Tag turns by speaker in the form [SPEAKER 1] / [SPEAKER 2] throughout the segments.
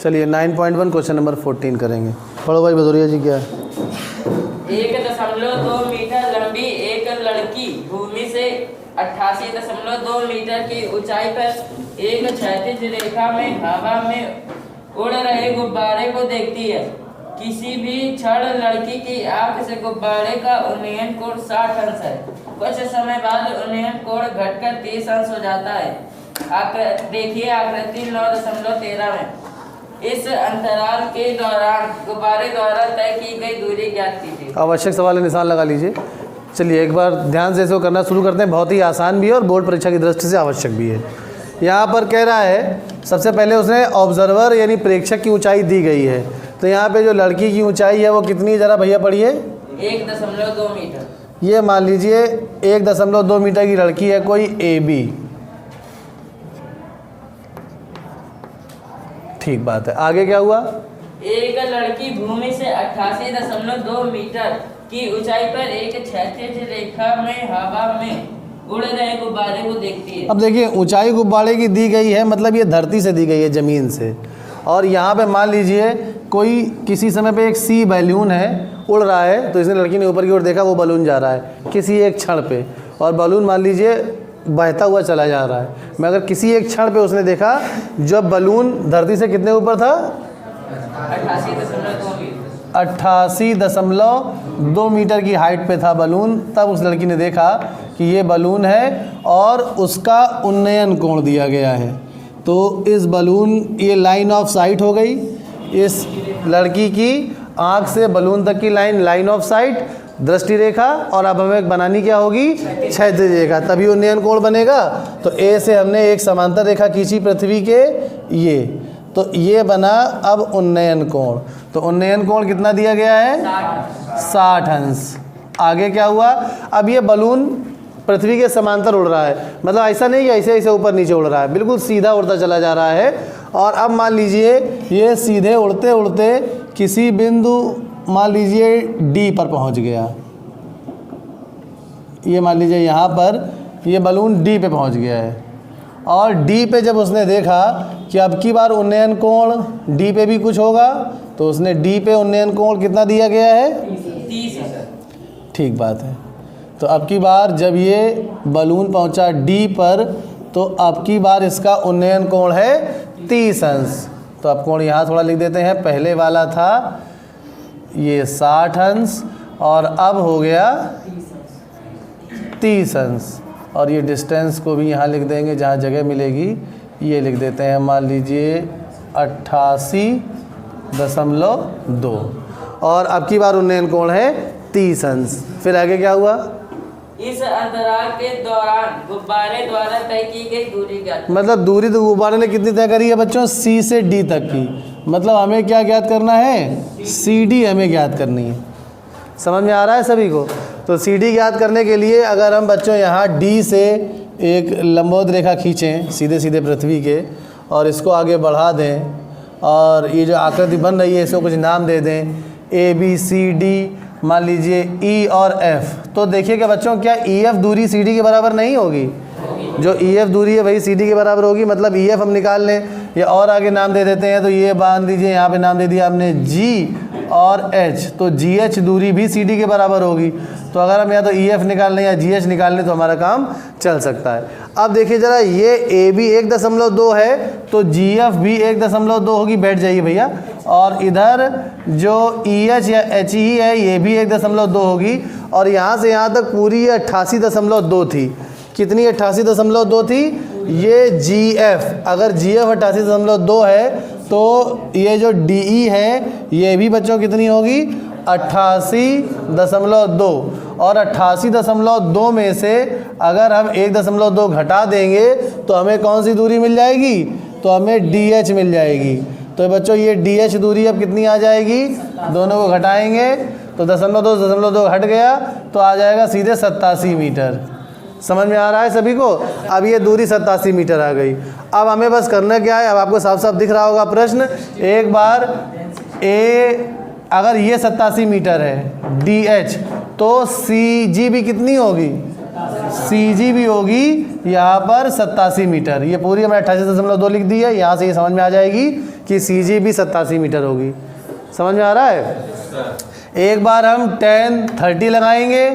[SPEAKER 1] चलिए 9.1 question number 14 करेंगे। पढ़ो भाई भदौरिया जी, क्या है?
[SPEAKER 2] 1.2 मीटर लंबी एक लड़की भूमि से 88.2 मीटर की ऊंचाई पर एक क्षैतिज रेखा में हवा में उड़ रहे गुब्बारे को देखती है। किसी भी क्षण लड़की की आंख से गुब्बारे का उन्नयन कोण 60 अंश है। कुछ समय बाद उन्नयन कोण घटकर 30 अंश हो जाता है। देखिए आकृति 9.13 में। इस अंतराल के दौरान गुब्बारे द्वारा तय की गई दूरी ज्ञात कीजिए।
[SPEAKER 1] आवश्यक सवाल निशान लगा लीजिए। चलिए एक बार ध्यान से इसको करना शुरू करते हैं। बहुत ही आसान भी है और बोर्ड परीक्षा की दृष्टि से आवश्यक भी है। यहाँ पर कह रहा है, सबसे पहले उसने ऑब्जर्वर यानी प्रेक्षक की ऊंचाई दी गई है। तो यहाँ पे जो लड़की की ऊंचाई है वो कितनी, ज़रा भैया पढ़िए।
[SPEAKER 2] 1.2 मीटर।
[SPEAKER 1] ये मान लीजिए 1.2 मीटर की लड़की है कोई AB। ठीक बात है, आगे क्या हुआ?
[SPEAKER 2] एक लड़की भूमि से 88.2 मीटर की ऊंचाई पर एक क्षैतिज रेखा में हवा में उड़ रहे गुब्बारे को देखती है।
[SPEAKER 1] अब देखिए ऊंचाई गुब्बारे की दी गई है, मतलब ये धरती से दी गई है, ज़मीन से। और यहाँ पे मान लीजिए कोई किसी समय पे एक C बैलून है, उड़ रहा है, तो इसने लड़की ने ऊपर की ओर देखा, वो बलून जा रहा है किसी एक क्षण पे, और बलून मान लीजिए बहता हुआ चला जा रहा है। मगर किसी एक क्षण पे उसने देखा जब बलून धरती से कितने ऊपर था? 88.2 मीटर की हाइट पे था बलून। तब उस लड़की ने देखा कि ये बलून है और उसका उन्नयन कोण दिया गया है। तो इस बलून, ये लाइन ऑफ साइट हो गई, इस लड़की की आँख से बलून तक की लाइन ऑफ साइट, दृष्टि रेखा। और अब हमें बनानी क्या होगी? क्षैतिज रेखा, तभी उन्नयन कोण बनेगा। तो A से हमने एक समांतर रेखा खींची पृथ्वी के, ये तो ये बना अब उन्नयन कोण। तो उन्नयन कोण कितना दिया गया है? 60 अंश। आगे क्या हुआ? अब ये बलून पृथ्वी के समांतर उड़ रहा है, मतलब ऐसा नहीं कि ऐसे ऐसे ऊपर नीचे उड़ रहा है, बिल्कुल सीधा उड़ता चला जा रहा है। और अब मान लीजिए ये सीधे उड़ते उड़ते किसी बिंदु, मान लीजिए D पर पहुंच गया। ये मान लीजिए यहाँ पर ये बलून D पे पहुंच गया है। और D पे जब उसने देखा कि अब की बार उन्नयन कोण D पे भी कुछ होगा, तो उसने D पे उन्नयन कोण कितना दिया गया है?
[SPEAKER 2] 30।
[SPEAKER 1] ठीक बात है। तो अब की बार जब ये बलून पहुंचा D पर, तो अब की बार इसका उन्नयन कोण है 30 अंश। तो अब कोण यहाँ थोड़ा लिख देते हैं। पहले वाला था ये 60 अंश और अब हो गया 30 अंश। और ये डिस्टेंस को भी यहाँ लिख देंगे, जहाँ जगह मिलेगी ये लिख देते हैं। मान लीजिए 88.2 और अब की बार उन्नयन कोण है 30 अंश। फिर आगे क्या हुआ?
[SPEAKER 2] इस अंतराल के दौरान गुब्बारे द्वारा तय की गई दूरी ज्ञात।
[SPEAKER 1] मतलब दूरी तो गुब्बारे ने कितनी तय करी है बच्चों? C से D तक की। मतलब हमें क्या ज्ञात करना है? CD हमें ज्ञात करनी है। समझ में आ रहा है सभी को? तो CD ज्ञात करने के लिए अगर हम बच्चों यहाँ D से एक लंबवत रेखा खींचें सीधे सीधे पृथ्वी के, और इसको आगे बढ़ा दें, और ये जो आकृति बन रही है इसको कुछ नाम दे दें, ABCD, मान लीजिए E और F। तो देखिएगा बच्चों, क्या EF दूरी CD के बराबर नहीं होगी? जो EF दूरी है वही CD के बराबर होगी। मतलब EF हम निकाल लें, या और आगे नाम दे देते हैं। तो ये बांध लीजिए, यहाँ पे नाम दे दिया हमने G और H, तो GH दूरी भी CD के बराबर होगी। तो अगर हम या तो EF निकाल लें या GH निकाल लें तो हमारा काम चल सकता है। अब देखिए ज़रा, ये AB 1.2 है, तो GF भी 1.2 होगी। बैठ जाइए भैया। और इधर जो EH या HE है ये भी 1.2 होगी। और यहाँ से यहाँ तक पूरी ये 88.2 थी। कितनी? 88.2 थी। ये GF, अगर GF 88.2 है तो ये जो DE है ये भी बच्चों कितनी होगी? 88.2। और 88.2 में से अगर हम 1.2 घटा देंगे तो हमें कौन सी दूरी मिल जाएगी? तो हमें DH मिल जाएगी। तो बच्चों ये DH दूरी अब कितनी आ जाएगी? दोनों को घटाएंगे तो 0.2 हट गया, तो आ जाएगा सीधे 87 मीटर। समझ में आ रहा है सभी को? अब ये दूरी 87 मीटर आ गई। अब हमें बस करना क्या है? अब आपको साफ साफ दिख रहा होगा प्रश्न। एक बार अगर ये 87 मीटर है DH, तो CG भी कितनी होगी? सी जी भी होगी यहाँ पर 87 मीटर। ये पूरी हमने 88.2 लिख दी है, यहाँ से ये समझ में आ जाएगी कि सी जी भी 87 मीटर होगी। समझ में आ रहा है। एक बार हम tan 30 लगाएंगे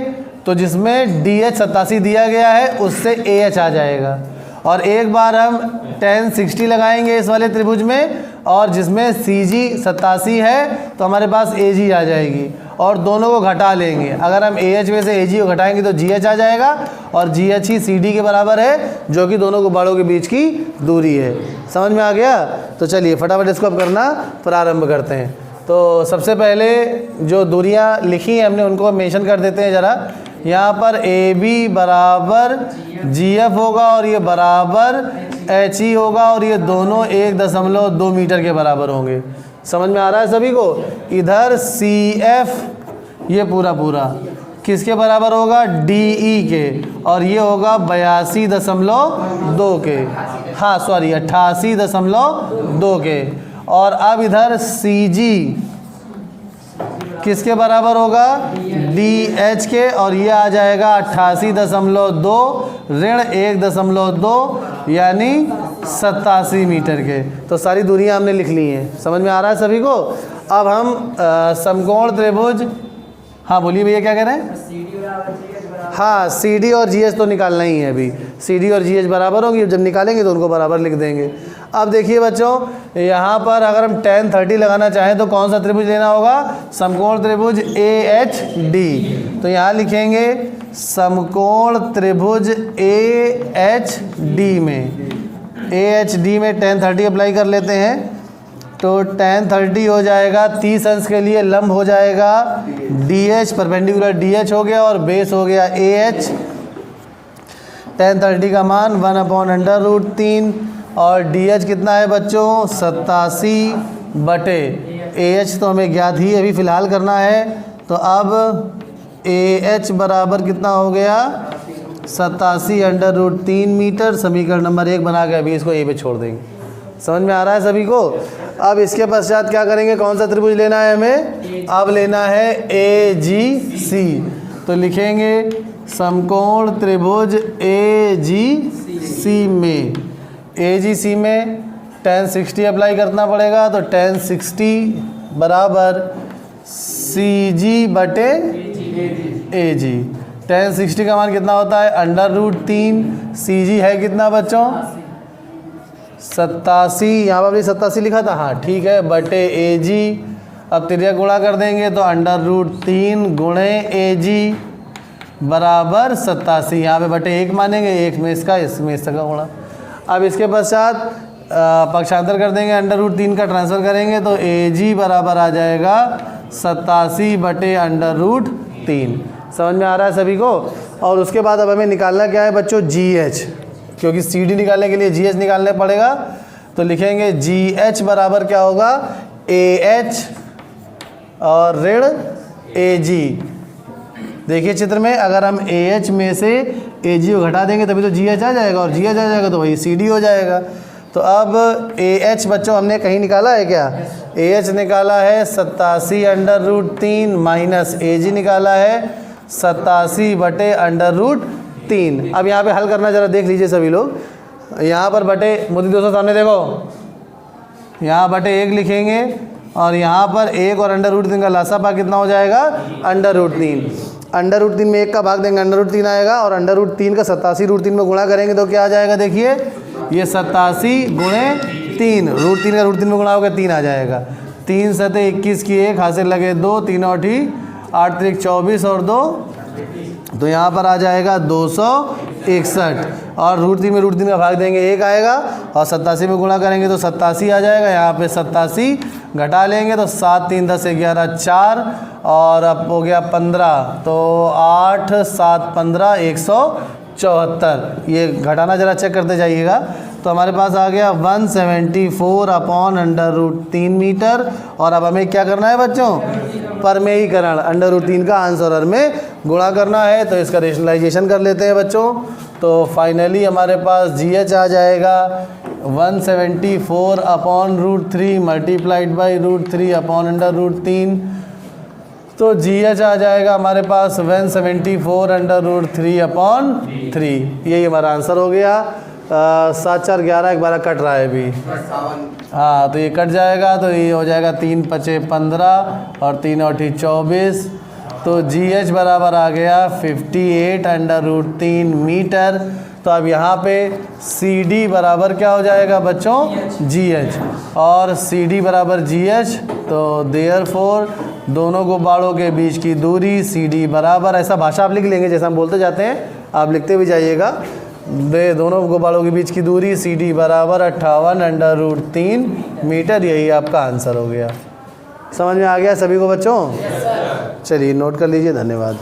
[SPEAKER 1] तो जिसमें डी एच 87 दिया गया है उससे ए एच आ जाएगा, और एक बार हम tan 60 लगाएंगे इस वाले त्रिभुज में और जिसमें सी जी 87 है तो हमारे पास ए जी आ जाएगी, और दोनों को घटा लेंगे। अगर हम ए एच में से ए जी को घटाएंगे तो जी एच आ जाएगा, और जी एच ही सी डी के बराबर है जो कि दोनों गुब्बारों के बीच की दूरी है। समझ में आ गया। तो चलिए फटाफट इसको अब करना प्रारंभ करते हैं। तो सबसे पहले जो दूरियां लिखी हैं हमने उनको मेंशन कर देते हैं ज़रा। यहाँ पर ए बी बराबर जी एफ होगा और ये बराबर एच ई होगा, और ये दोनों 1.2 मीटर के बराबर होंगे। समझ में आ रहा है सभी को। इधर सी एफ ये पूरा किसके बराबर होगा, डी ई के, और ये होगा 82.2 के, हाँ सॉरी 88.2 के। और अब इधर सी जी किसके बराबर होगा, डी एच के, और ये आ जाएगा 88.2 ऋण 1.2 यानी 87 मीटर के। तो सारी दूरियां हमने लिख ली हैं। समझ में आ रहा है सभी को। अब हम समकोण त्रिभुज, हाँ बोलिए भैया क्या कह रहे हैं। हाँ सी डी और जी एच तो निकालना ही है अभी। सी डी और जी एच बराबर होंगी, जब निकालेंगे तो उनको बराबर लिख देंगे। अब देखिए बच्चों, यहाँ पर अगर हम tan 30 लगाना चाहें तो कौन सा त्रिभुज लेना होगा, समकोण त्रिभुज ए एच डी। तो यहाँ लिखेंगे समकोण त्रिभुज ए एच डी में, ए एच डी में tan 30 अप्लाई कर लेते हैं। तो tan 30 हो जाएगा 30 अंश के लिए लंब हो जाएगा D H, perpendicular D H हो गया और बेस हो गया ए एच। tan 30 का मान 1/√3 और डी एच कितना है बच्चों 87 बटे ए एच तो हमें ज्ञात ही अभी फ़िलहाल करना है। तो अब ए एच बराबर कितना हो गया 87/√3 मीटर। समीकरण नंबर 1 बना के अभी इसको ए पे छोड़ देंगे। समझ में आ रहा है सभी को। अब इसके पश्चात क्या करेंगे, कौन सा त्रिभुज लेना है हमें, अब लेना है ए जी सी। तो लिखेंगे समकोण त्रिभुज ए जी सी में, ए जी सी में tan 60 अप्लाई करना पड़ेगा। तो tan 60 बराबर सी जी बटे ए जी। tan 60 का मान कितना होता है √3, सी जी है कितना बच्चों 87, यहाँ पर भी 87 लिखा था, हाँ ठीक है, बटे ए जी। अब तिर्यक गुणा कर देंगे तो √3 गुणे ए जी बराबर 87। यहाँ पे बटे 1 मानेंगे, 1 में इसका का गुणा। अब इसके पश्चात पक्षांतर कर देंगे, √3 का ट्रांसफ़र करेंगे तो ए जी बराबर आ जाएगा 87 बटे √3। समझ में आ रहा है सभी को। और उसके बाद अब हमें निकालना क्या है बच्चों, जी एच, क्योंकि सी डी निकालने के लिए जी एच निकालना पड़ेगा। तो लिखेंगे जी एच बराबर क्या होगा ए एच और ऋण ए जी। देखिए चित्र में अगर हम ए एच में से ए जी को घटा देंगे तभी तो जी एच आ जाएगा, और जी एच आ जाएगा तो वही सी डी हो जाएगा। तो अब ए एच बच्चों हमने कहीं निकाला है क्या, ए एच निकाला है 87/√3 माइनस ए जी निकाला है 87 बटे √3। अब यहाँ पे हल करना ज़रा देख लीजिए सभी लोग। यहाँ पर बटे मोदी दोस्तों सामने देखो, यहाँ बटे 1 लिखेंगे और यहाँ पर 1 और √3 का लासापा कितना हो जाएगा √3। √3 में 1 का भाग देंगे √3 आएगा, और √3 का 87 √3 में गुणा करेंगे तो क्या आ जाएगा, देखिए ये 87 गुणे 3, √3 का √3 में गुणा होगा 3 आ जाएगा। 3 सते 21 की 1 हाथ से लगे 2, 3 और 8 3 24 और 2, तो यहाँ पर आ जाएगा 261, और √3 में √3 का भाग देंगे 1 आएगा, और 87 में गुणा करेंगे तो 87 आ जाएगा। यहाँ पे 87 घटा लेंगे तो 7 3 10 11 4, और अब हो गया 15, तो 8 7 15 174। ये घटाना ज़रा चेक करते जाइएगा। तो हमारे पास आ गया 174/√3 मीटर। और अब हमें क्या करना है बच्चों, परमेयीकरण, √3 का आंसर में गुणा करना है। तो इसका रेशनलाइजेशन कर लेते हैं बच्चों। तो फाइनली हमारे पास जी एच आ जाएगा 174/√3 मल्टीप्लाइड बाई √3 अपॉन √3। तो GH आ जाएगा हमारे पास 174/√3/3। यही हमारा आंसर हो गया। 7 4 11 एक बार कट रहा है अभी। हाँ तो ये कट जाएगा, तो ये हो जाएगा 3 5 15 और 3 8 24। तो GH बराबर आ गया 58/√3 मीटर। तो अब यहाँ पे CD बराबर क्या हो जाएगा बच्चों? GH, और CD बराबर GH। तो देयरफॉर दोनों गुब्बारों के बीच की दूरी CD बराबर, ऐसा भाषा आप लिख लेंगे जैसा हम बोलते जाते हैं, आप लिखते भी जाइएगा। दोनों गुब्बारों के बीच की दूरी CD बराबर 58/√3 मीटर। यही आपका आंसर हो गया। समझ में आ गया सभी को बच्चों? चलिए नोट कर लीजिए। धन्यवाद।